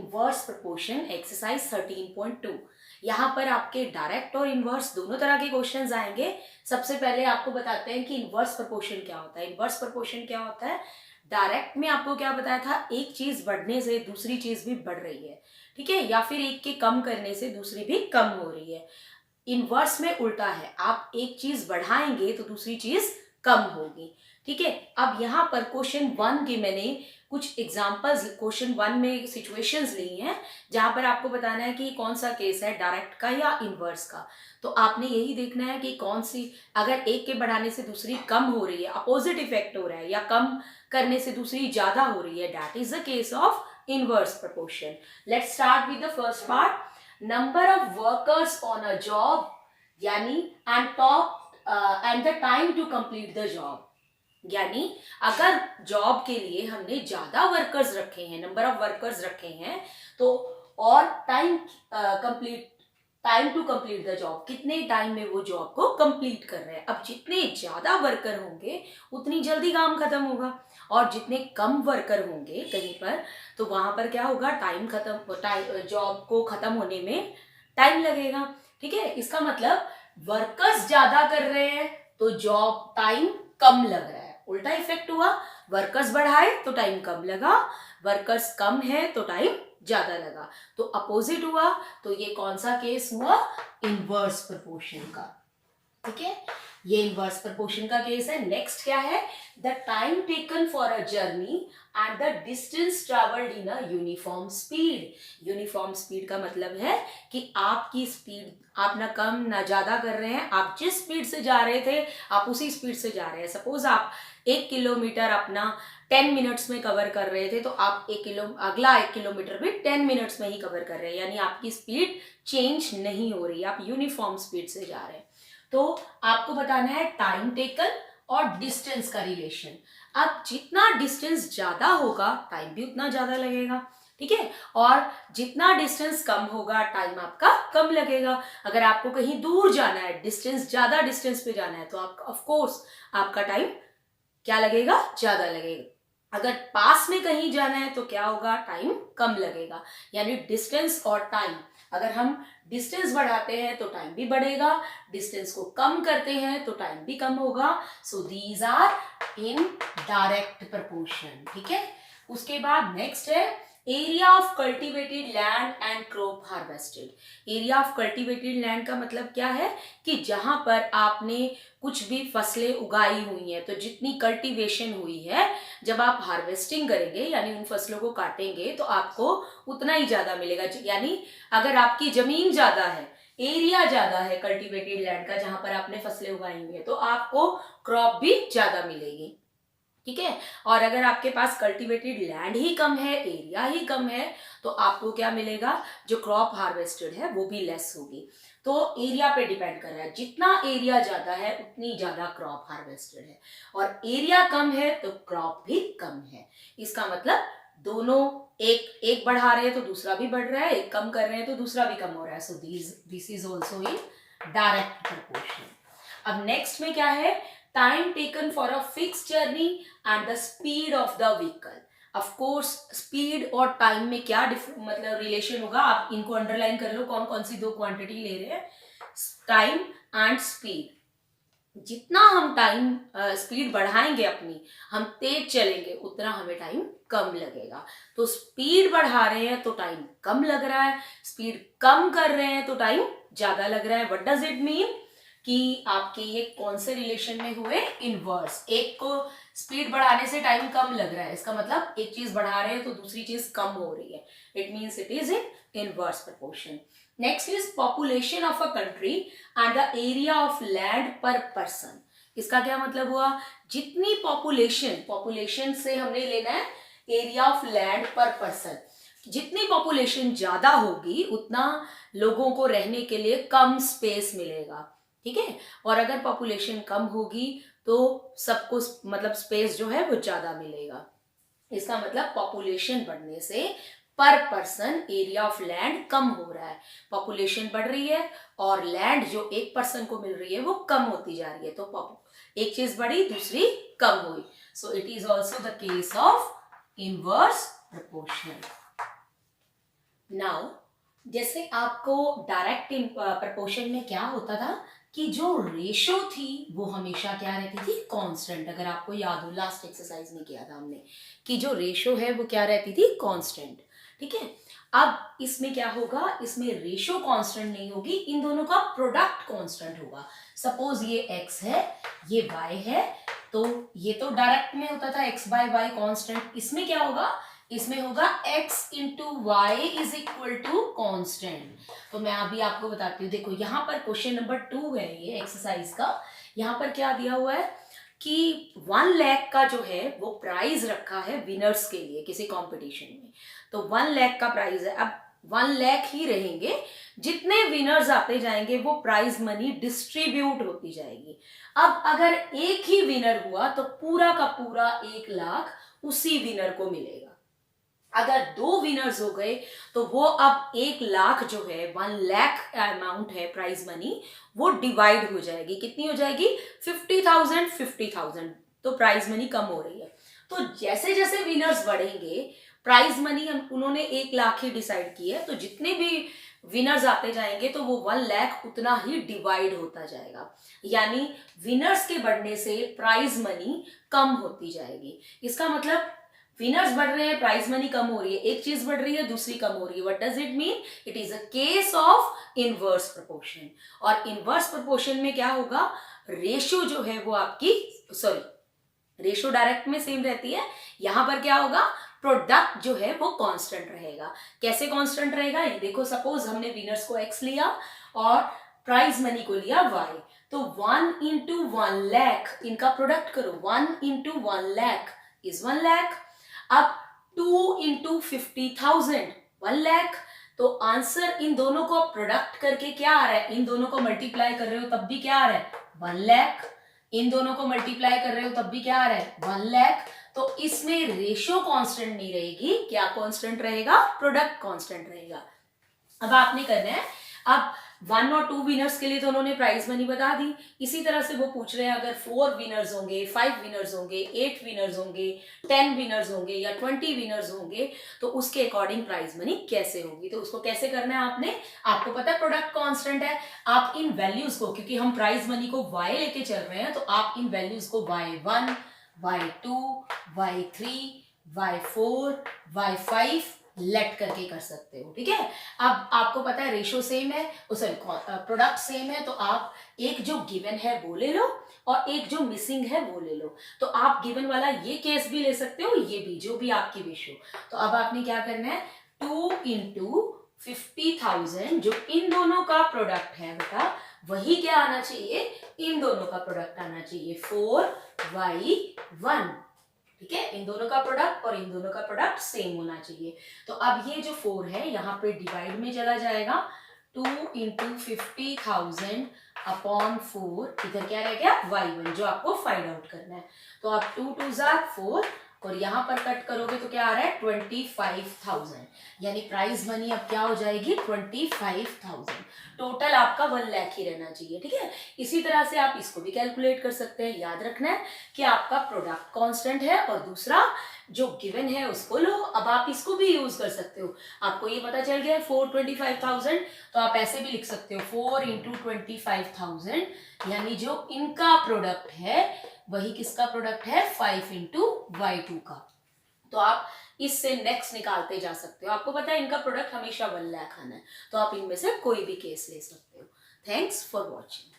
Inverse proportion exercise 13.2। यहाँ पर आपके डायरेक्ट और इनवर्स दोनों तरह के क्वेश्चंस आएंगे। सबसे पहले आपको बताते हैं कि इनवर्स प्रोपोर्शन क्या होता है। इनवर्स प्रोपोर्शन क्या होता है? डायरेक्ट में आपको क्या बताया था, एक चीज बढ़ने से दूसरी चीज भी बढ़ रही है, ठीक है, या फिर एक के कम करने से दूसरी भी कम हो रही है। इनवर्स में उल्टा है, आप एक चीज बढ़ाएंगे तो दूसरी चीज कम होगी, ठीक है। अब यहाँ पर क्वेश्चन 1 के मैंने कुछ एग्जांपल्स क्वेश्चन 1 में सिचुएशंस ली हैं जहां पर आपको बताना है कि कौन सा केस है, डायरेक्ट का या इनवर्स का। तो आपने यही देखना है कि कौन सी, अगर एक के बढ़ाने से दूसरी कम हो रही है, अपोजिट इफेक्ट हो रहा है, या कम करने से दूसरी ज्यादा हो रही है, that is the case of inverse proportion. Let's start with the first part. Number of workers on a job, यानी and the time to complete the job. यानी अगर जॉब के लिए हमने ज्यादा वर्कर्स रखे हैं, नंबर ऑफ वर्कर्स रखे हैं, तो और time to complete the job, कितने टाइम में वो जॉब को कंप्लीट कर रहे हैं। अब जितने ज्यादा वर्कर होंगे उतनी जल्दी काम खत्म होगा, और जितने कम वर्कर होंगे कहीं पर, तो वहां पर क्या होगा, जॉब को खत्म होने में टाइम लगेगा, ठीक है। इसका मतलब वर्कर्स ज्यादा कर रहे हैं तो जॉब टाइम कम लग रहा है। उल्टा इफेक्ट हुआ, वर्कर्स बढ़ाए तो टाइम कम लगा, वर्कर्स कम है तो टाइम ज्यादा लगा। तो अपोजिट हुआ, तो ये कौन सा केस हुआ, इनवर्स प्रोपोर्शन का, ठीक है। ये इनवर्स प्रोपोर्शन का केस है। नेक्स्ट क्या है, the time taken for a journey and the distance travelled in a uniform speed. Uniform speed का मतलब है कि आपकी स्पीड आप ना कम ना ज्यादा कर रहे हैं, आप जिस स्पीड से जा रहे थे आप उसी स्पीड से जा रहे हैं। सपोज आप 1 किलोमीटर अपना 10 मिनट्स में कवर कर रहे थे, तो आप अगला 1 किलोमीटर भी 10 मिनट्स में ही कवर कर रहे हैं, यानी आपकी स्पीड चेंज नहीं हो रही, आप यूनिफॉर्म स्पीड से जा रहे हैं। तो आपको बताना है टाइम टेकन और डिस्टेंस का रिलेशन। अब जितना डिस्टेंस ज्यादा होगा टाइम भी उतना ज्यादा लगेगा, ठीक है, और जितना डिस्टेंस कम होगा टाइम आपका कम लगेगा। अगर आपको कहीं दूर जाना है, ज्यादा डिस्टेंस पे जाना है, तो आप ऑफ कोर्स आपका टाइम क्या लगेगा, ज्यादा लगेगा। अगर पास में कहीं जाना है तो क्या होगा, टाइम कम लगेगा। यानी डिस्टेंस और टाइम, अगर हम डिस्टेंस बढ़ाते हैं तो टाइम भी बढ़ेगा, डिस्टेंस को कम करते हैं तो टाइम भी कम होगा। So these are in direct proportion, ठीक है। उसके बाद नेक्स्ट है area of cultivated land and crop harvested. Area of cultivated land का मतलब क्या है कि जहां पर आपने कुछ भी फसलें उगाई हुई हैं, तो जितनी कल्टीवेशन हुई है, जब आप हार्वेस्टिंग करेंगे यानी उन फसलों को काटेंगे तो आपको उतना ही ज्यादा मिलेगा। यानी अगर आपकी जमीन ज्यादा है, एरिया ज्यादा है कल्टीवेटेड लैंड का जहां पर आपने फसलें उगाई हुई है, तो आपको क्रॉप भी ज्यादा मिलेगी, ठीक है। और अगर आपके पास कल्टीवेटेड लैंड ही कम है, एरिया ही कम है, तो आपको क्या मिलेगा, जो क्रॉप हार्वेस्टेड है वो भी लेस होगी। तो एरिया पे डिपेंड कर रहा है, जितना एरिया ज्यादा है उतनी ज्यादा क्रॉप हार्वेस्टेड है, और एरिया कम है तो क्रॉप भी कम है। इसका मतलब दोनों, एक बढ़ा रहे हैं तो दूसरा भी बढ़ रहा है, एक कम कर रहे हैं तो दूसरा भी कम हो रहा है। So this is also in direct proportion. अब नेक्स्ट में क्या है, time taken for a fix journey and the speed of the vehicle. Of course speed और टाइम में क्या मतलब रिलेशन होगा, आप इनको अंडरलाइन कर लो, कौन कौन सी दो क्वांटिटी ले रहे हैं, टाइम एंड स्पीड। जितना हम टाइम स्पीड बढ़ाएंगे अपनी, हम तेज चलेंगे, उतना हमें टाइम कम लगेगा। तो स्पीड बढ़ा रहे हैं तो टाइम कम लग रहा है, स्पीड कम कर रहे हैं तो टाइम ज्यादा लग रहा है। व्हाट डज इट मीन कि आपके ये कौन से रिलेशन में हुए, इनवर्स। एक को स्पीड बढ़ाने से टाइम कम लग रहा है, इसका मतलब एक चीज बढ़ा रहे हैं तो दूसरी चीज कम हो रही है, it means it is in inverse proportion. Next is population of a country and the area of land पर पर्सन। इसका क्या मतलब हुआ, जितनी पॉपुलेशन से हमने लेना है एरिया ऑफ लैंड पर पर्सन। जितनी पॉपुलेशन ज्यादा होगी उतना लोगों को रहने के लिए कम स्पेस मिलेगा, ठीक है। और अगर पॉपुलेशन कम होगी तो सबको मतलब स्पेस जो है वो ज्यादा मिलेगा। इसका मतलब पॉपुलेशन बढ़ने से पर पर्सन एरिया ऑफ लैंड कम हो रहा है। पॉपुलेशन बढ़ रही है और लैंड जो एक पर्सन को मिल रही है वो कम होती जा रही है, तो एक चीज बढ़ी दूसरी कम हुई। So it is also the case of inverse proportion. Now जैसे आपको डायरेक्ट प्रपोर्शन में क्या होता था कि जो रेशो थी वो हमेशा क्या रहती थी, कांस्टेंट। अगर आपको याद हो लास्ट एक्सरसाइज में किया था हमने कि जो रेशो है वो क्या रहती थी, कांस्टेंट। ठीक है, अब इसमें क्या होगा, इसमें रेशो कांस्टेंट नहीं होगी, इन दोनों का प्रोडक्ट कांस्टेंट होगा। सपोज ये x है, ये y है, तो ये तो डायरेक्ट में होता था x बाय वाई कांस्टेंट। इसमें क्या होगा, इसमें होगा x into y is equal to constant. तो मैं अभी आपको बताती हूँ, देखो यहाँ पर क्वेश्चन नंबर 2 है ये एक्सरसाइज का। यहाँ पर क्या दिया हुआ है कि 1 लाख का जो है वो प्राइज रखा है विनर्स के लिए किसी कंपटीशन में। तो 1 लाख का प्राइज है, अब 1 लाख ही रहेंगे, जितने विनर्स आते जाएंगे वो प्राइज मनी डिस्ट्रीब्यूट होती जाएगी। अब अगर एक ही विनर हुआ तो पूरा का पूरा 1 लाख उसी विनर को मिलेगा। अगर 2 विनर्स हो गए तो वो अब 1 लाख जो है, 1 लाख अमाउंट है प्राइज मनी, वो डिवाइड हो जाएगी। कितनी हो जाएगी, 50,000 50,000। तो प्राइज मनी कम हो रही है। तो जैसे जैसे विनर्स बढ़ेंगे, प्राइज मनी उन्होंने 1 लाख ही डिसाइड की है, तो जितने भी विनर्स आते जाएंगे तो वो 1 लाख उतना ही डिवाइड होता जाएगा। यानी विनर्स के बढ़ने से प्राइज मनी कम होती जाएगी। इसका मतलब विनर्स बढ़ रहे हैं, प्राइज मनी कम हो रही है, एक चीज बढ़ रही है दूसरी कम हो रही है। What does it mean, it is a case of inverse proportion. और इनवर्स प्रोपोर्शन में क्या होगा, रेशियो जो है वो आपकी, सॉरी, रेशियो डायरेक्ट में सेम रहती है, यहां पर क्या होगा, प्रोडक्ट जो है वो कांस्टेंट रहेगा। कैसे कांस्टेंट रहेगा, ये देखो, सपोज हमने विनर्स को x लिया और प्राइज मनी को लिया y, तो 1 इंटू 1 लाख, इनका प्रोडक्ट करो, 1 इंटू 1 लाख इज 1 लाख। अब 2 इंटू 50,000 1 लाख। तो आंसर इन दोनों को प्रोडक्ट करके क्या आ रहा है, इन दोनों को मल्टीप्लाई कर रहे हो तब भी क्या आ रहा है, 1 लाख। इन दोनों को मल्टीप्लाई कर रहे हो तब भी क्या आ रहा है, 1 लाख। तो इसमें रेशियो कांस्टेंट नहीं रहेगी, क्या कांस्टेंट रहेगा, प्रोडक्ट कांस्टेंट रहेगा। अब आपने करना है, अब 1 और 2 विनर्स के लिए तो उन्होंने प्राइज मनी बता दी। इसी तरह से वो पूछ रहे हैं अगर 4 विनर्स होंगे, 5 विनर्स होंगे, 8 विनर्स होंगे, 10 विनर्स होंगे या 20 विनर्स होंगे, तो उसके अकॉर्डिंग प्राइज मनी कैसे होगी। तो उसको कैसे करना है आपने, आपको पता है प्रोडक्ट कांस्टेंट है, आप इन वैल्यूज को, क्योंकि हम प्राइज मनी को y लेके चल रहे हैं, तो आप इन वैल्यूज को y1, y2, y3, y4, y5 late करके कर सकते हो। ठीक है, अब आपको पता है रेशो सेम है, सॉरी प्रोडक्ट सेम है, तो आप एक जो गिवन है वो ले लो और एक जो मिसिंग है वो ले लो। तो आप गिवन वाला ये केस भी ले सकते हो, ये भी, जो भी आपकी विश हो। तो अब आपने क्या करना है, 2 इंटू 50,000 जो इन दोनों का प्रोडक्ट है बेटा, वही क्या आना चाहिए, इन दोनों का प्रोडक्ट आना चाहिए, 4y1। ठीक है, इन दोनों का प्रोडक्ट और इन दोनों का प्रोडक्ट सेम होना चाहिए। तो अब ये जो 4 है यहाँ पे डिवाइड में चला जाएगा, 2 इंटू 50,000 अपॉन 4, इधर क्या रह गया, y1 जो आपको फाइंड आउट करना है। तो आप 2 2 4 और यहाँ पर कट करोगे तो क्या आ रहा है, 25,000। यानी प्राइज मनी अब क्या हो जाएगी, 25,000। टोटल आपका 1 लाख ही रहना चाहिए। ठीक है, इसी तरह से आप इसको भी कैलकुलेट कर सकते हैं। याद रखना है कि आपका प्रोडक्ट कांस्टेंट है और दूसरा जो गिवन है उसको लो। अब आप इसको भी यूज कर सकते हो, आपको ये पता चल गया 425,000, तो आप ऐसे भी लिख सकते हो 4 इंटू 25,000, यानी जो इनका प्रोडक्ट है वही किसका प्रोडक्ट है, 5 इंटू y2 का। तो आप इससे नेक्स्ट निकालते जा सकते हो। आपको पता है इनका प्रोडक्ट हमेशा 1 लाख आना है, तो आप इनमें से कोई भी केस ले सकते हो। Thanks for watching.